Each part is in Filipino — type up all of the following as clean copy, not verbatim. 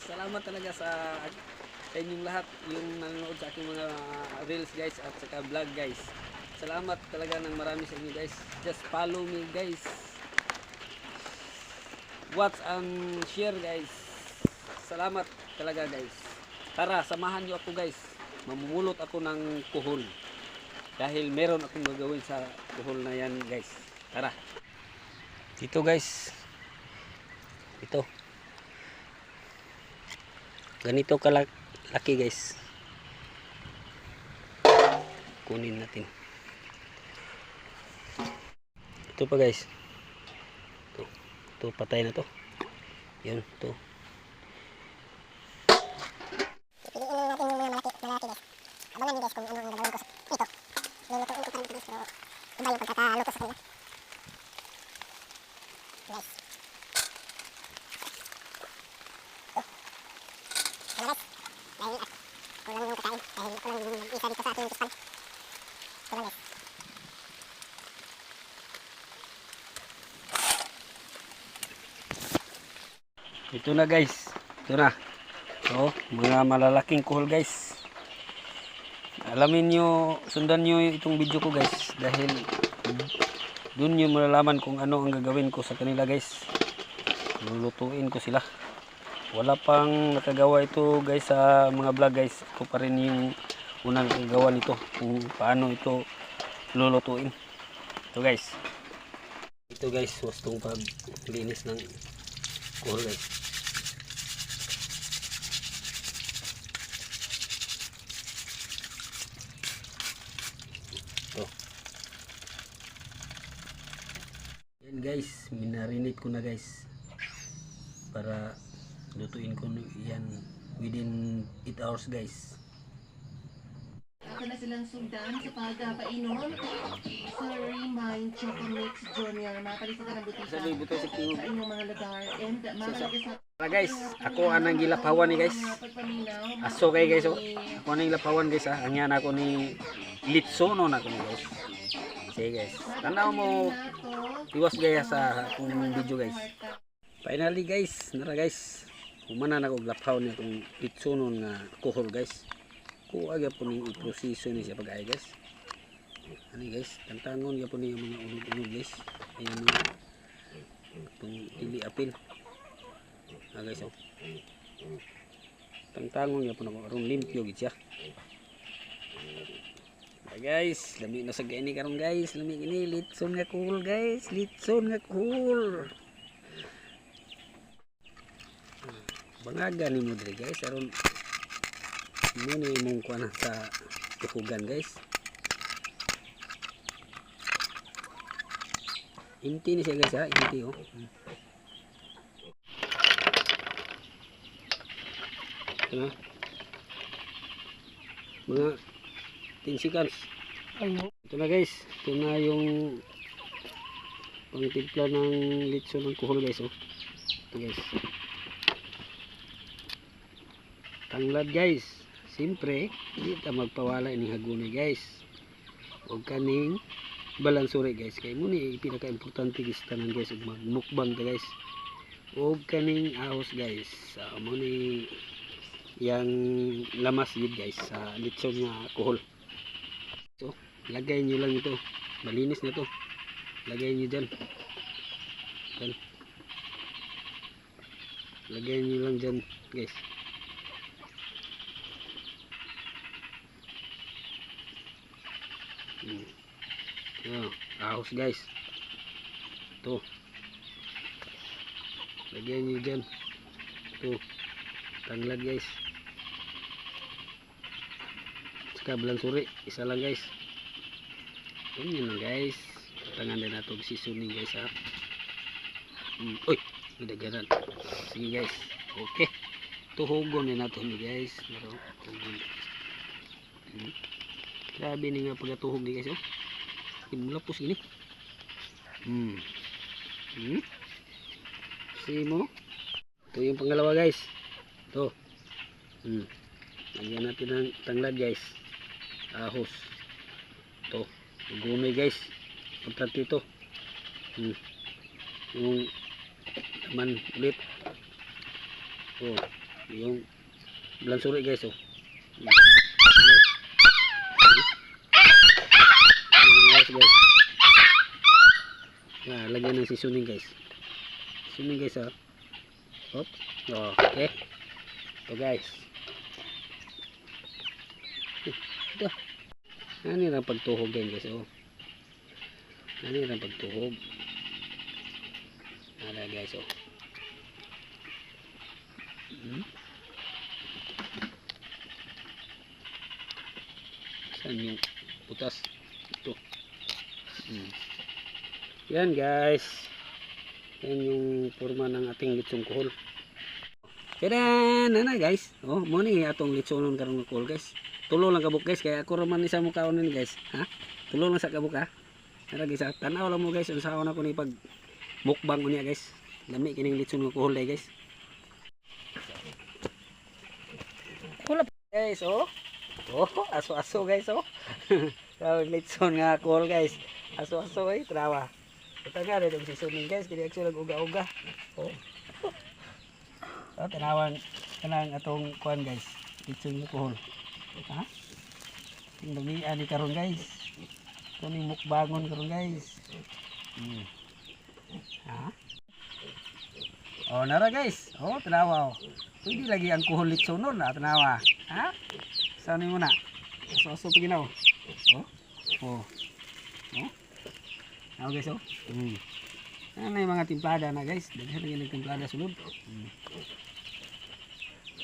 Salamat talaga sa inyong lahat yung nanonood sa aking mga reels guys at saka vlog guys. Salamat talaga ng marami sa inyo guys. Just follow me guys. Watch and share guys. Salamat talaga guys. Tara, samahan nyo ako guys. Mamumulot ako ng kuhol. Dahil meron akong gagawin sa kuhol na yan guys. Tara. Dito guys. Ito. Ganito kalaki guys. Kunin natin. Ito pa guys. Ito patay na to. Yun, ito. Piliin natin yung mga malaki guys. Abangan nyo guys kung ano ang gagawin ko ito. Lulutuin ko pa rin ito guys, pero iba yung pagkakaluto sa kanila. Guys. Ano guys? Dahil kulang yung kakain. Dahil kulang yung mag-isa dito sa ating tispan. Ito lang guys. Ito na guys. Ito na. So, mga malalaking kuhol guys. Alamin nyo, sundan nyo itong video ko guys. Dahil dun nyo malalaman kung ano ang gagawin ko sa kanila guys. Lulutuin ko sila. Wala pang nakagawa ito guys sa mga vlog guys. Ito pa rin yung unang nakagawa nito. Kung paano ito lulutuin. Ito guys. Ito guys, wastong paglinis ng kuhol guys. Yan guys, minarinate ko na guys para lutuin ko yan within 8 hours guys. Ako na silang sundan sa pagpainom sa Remind Chocomix Junior. Mapalitan ng butika Sabi buto sa sa inyong mga lugar and makalagay sa Para guys, ako anang gilapawan ni guys. Aso kay guys oh. Ako anang gilapawan guys ah. Angyan ako ni litsono na ko ni guys. Sige guys. Tanaw mo iwas guys sa akong video guys. Finally guys, nara guys. Humana na ko glapaw ni itong litsono nga kuhol guys. Kuaga po ning iproseso ni siya pag-ay guys. Ani guys, tantangon ya po ni mga unog-unog guys. Ayan mga itong dili apil. Guys oh. Tantangon ya po na karon limpyo gid siya. Guys, lami na sa gaini karon guys, lami ini litson nga cool guys, litson nga cool. Bangaga ni mo diri guys, aron mo ni imong kuan sa tukugan guys. Inti ni siya guys ha, inti oh. Ito mga 10 seconds. Ito na guys, ito na yung pangtimpla ng litson ng kuhol guys oh. Ito guys, tanglad guys. Siyempre hindi ta magpawala ini hagunay guys, huwag kaning balansuri guys, kay mo ni pinaka importante guys tanan guys ug magmukbang ta guys. Huwag kaning ahos guys, mo ni yang lamas yun guys sa litson nga kuhol. So lagay nyo lang ito, malinis na to, lagay nyo dyan. Lagay nyo lang dyan guys. Ahos guys, ito lagay nyo dyan. Ito tanglad guys, saka balansuri isa lang guys. Yun lang guys, tangan din nato seasoning guys ha. Uy, nagdaganan. Sige guys, okay, tuhugon din nato ni guys. Grabe ni nga pagatuhog ni guys oh. Imulapos gini. Simo. Ito yung pangalawa guys. Ito. Lagyan natin ng tanglad guys. Ahos. Ito. Gumay guys. Importante ito. Yung naman ulit. Oh. Yung blansuri guys oh. Guys. Nah, lagyan ng seasoning guys. Seasoning guys oh. Hop. Oh, okay. Ito guys. Ito. Ano yung pagtuhog guys oh. Ano yung pagtuhog. Ano guys oh. Saan yung putas? Ito. Yan guys. Yan yung forma ng ating litsong kuhol. Kaya na guys. Oh, mo ni atong litsonon karon ng kuhol guys. Tulo lang kabuk guys kaya ako raman isa mo kaon ni guys. Ha? Tulo lang sa kabuk ha. Ara guys, tanaw lang mo guys unsaon ako ni pag mukbang unya guys. Lami kining litson ng kuhol guys. Wala guys oh. Oh, aso-aso guys oh. Tawag litson nga kuhol guys. Aso-aso ay trawa. Ito nga rin yung seasoning guys. Kini actually uga-uga. Oh. So, tinawang kanang atong kuan guys. Litson nga kuhol. Ha? Yung damian ni karon guys. Ito ni mukbangon karon guys. Ha? Oh, nara guys. Oh, tanawa oh. Pwede lagi ang kuhol litsonon na tanawa. Ha? Saan mo na? So paginaw. Oh. Oh. Oh. Ano guys oh. Ano yung mga timplada na guys. Daghan na yung timplada sulod.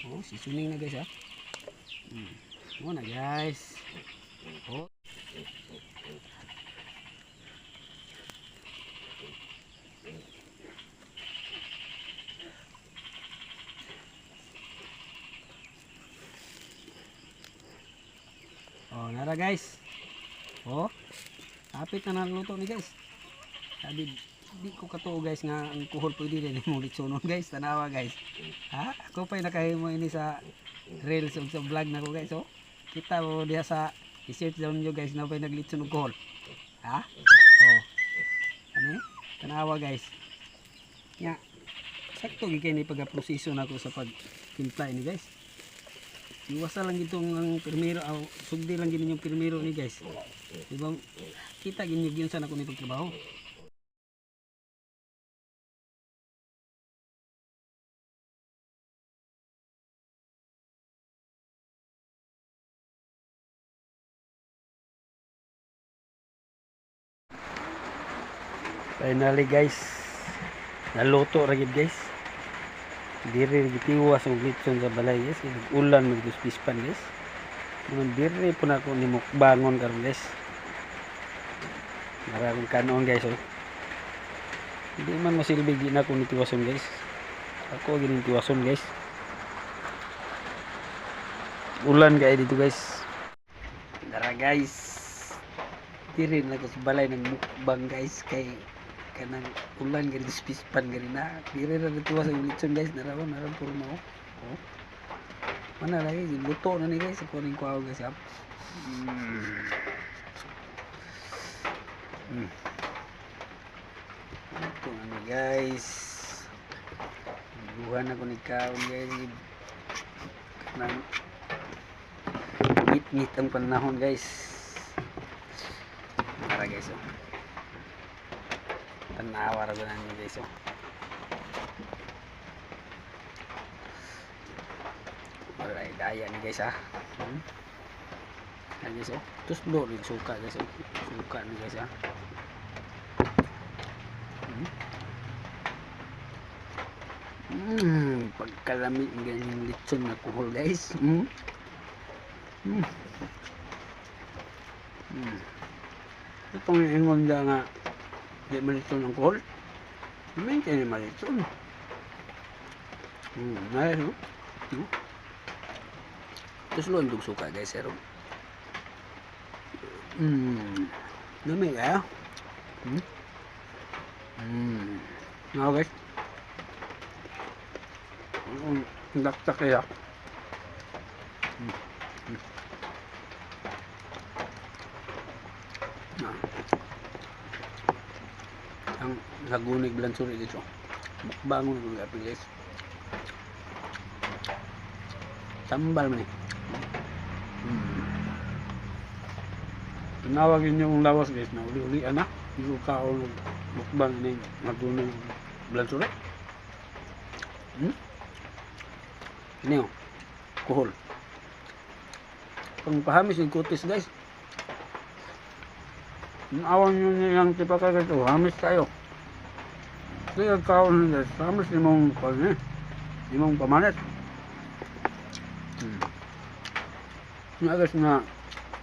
Oh, seasoning na guys ha. Muna guys. Oh. Oh, nara guys. Oh. Kapit na naluto ni guys. Sabi di ko katuo guys nga ang kuhol pwede rin mo litsonon guys. Tanawa guys. Ha? Ako pa nakahimo ini sa reels o sa vlog na ko guys oh. Kita mo diha sa i-search down nyo guys na pa naglitson ng kuhol. Ha? Oh. Ano? Tanawa guys. Ya. Sakto gikay ni pagaproseso nako sa pagtimpla ini guys. Iwasa lang itong ang pirmero aw sugdi lang gini yung pirmero ni guys. Diba kita gini gyud sa nako ni pagtrabaho. Finally guys, naluto ra gid guys. Diri gitiwas og litson sa balay guys, ulan mo pispan guys. Mun diri po na ko ni mukbangon karon guys. Maraming kanon guys oh. Hindi man masilbi gi na ko ni tiwason guys. Ako gini tiwason guys. Ulan kay dito guys. Dara guys. Diri na ko sa balay ng mukbang guys kay kanang ulan gari pispan gari na diri ra dito sa litson guys narawon puro mo oh mana lagi luto na ni guys ako ning kuaw guys ap luto na ni guys buhan ako ni kaon guys kanang ngit ang panahon guys para guys oh tanawa ra ganan ni guys oh. Alright, daya ni guys ha. Ayan guys oh. Tuslo rin suka guys oh. Suka ni guys ha. Pagkalami ng ganyang litson na kuhol guys. Itong ingon dyan nga di malito ng kuhol. Minti ni malito. Nice, no? Terus lo untuk suka guys, ya. Dami ya. Nah, guys. Daktak ya. Nah. Ang lagunig blansuri dito. Mukbangon ng gabi guys. Tambal man eh. Tinawagin yung lawas guys na uli-uli na. Yung kaon mukbang ni magunong blansure. Ini oh. Kuhol. Pang pahamis yung kutis guys. Yung awan nyo niyang tipaka guys. Oh, hamis tayo. Kaya kaon guys. Hamis ni mong pag ni mong pamanet. Nga guys na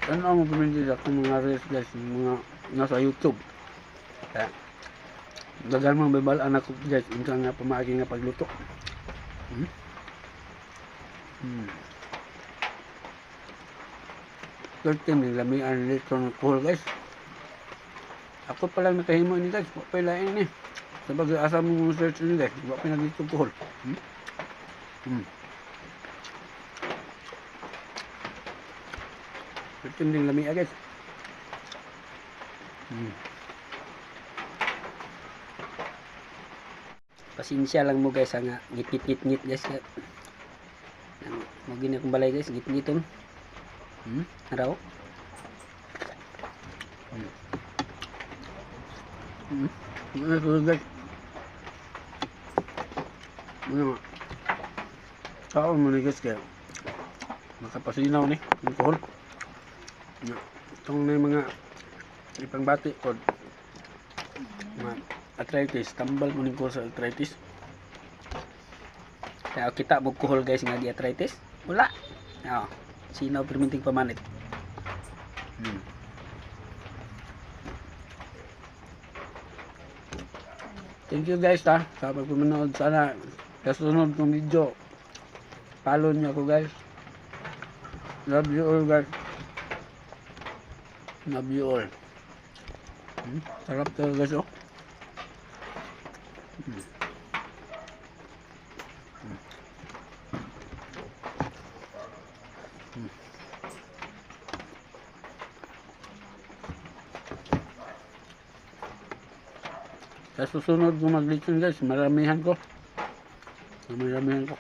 ano mo pumindid ako mga reels guys, mga nasa YouTube. Kaya dagan mga babalaan ako guys, unsa nga pamaagi nga pagluto. Certain yung lamian nito ng kuhol guys. Ako palang nakahimo ini guys, wapay lain ni. Sabag asa mong search ini guys, wapay na dito kuhol. Certain yung lamia guys. Pasensya lang mo guys nga ngit-ngit guys. Magin akong balay guys, ngit-ngiton. Araw. Ano guys? Ano? Kaon mo ni guys kaya makapasinaw ni yung kuhol. Itong na yung mga ipangbati ko mga arthritis, tambal mo ko sa arthritis. Kaya kita mo kuhol guys nga di arthritis wala. Sinaw perminting pamanit. Thank you guys sa pagpapanood. Sana sa sunod kong video follow nyo ako guys. Love you all guys. Love you all. Sarap talaga guys oh. Sa susunod kung maglitson guys, maramihan ko. Maramihan ko.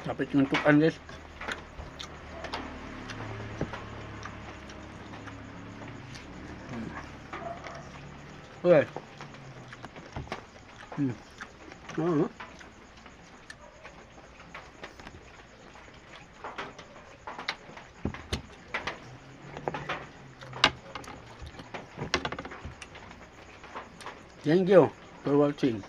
Kapit yung tukan guys. Okay. Thank you for watching.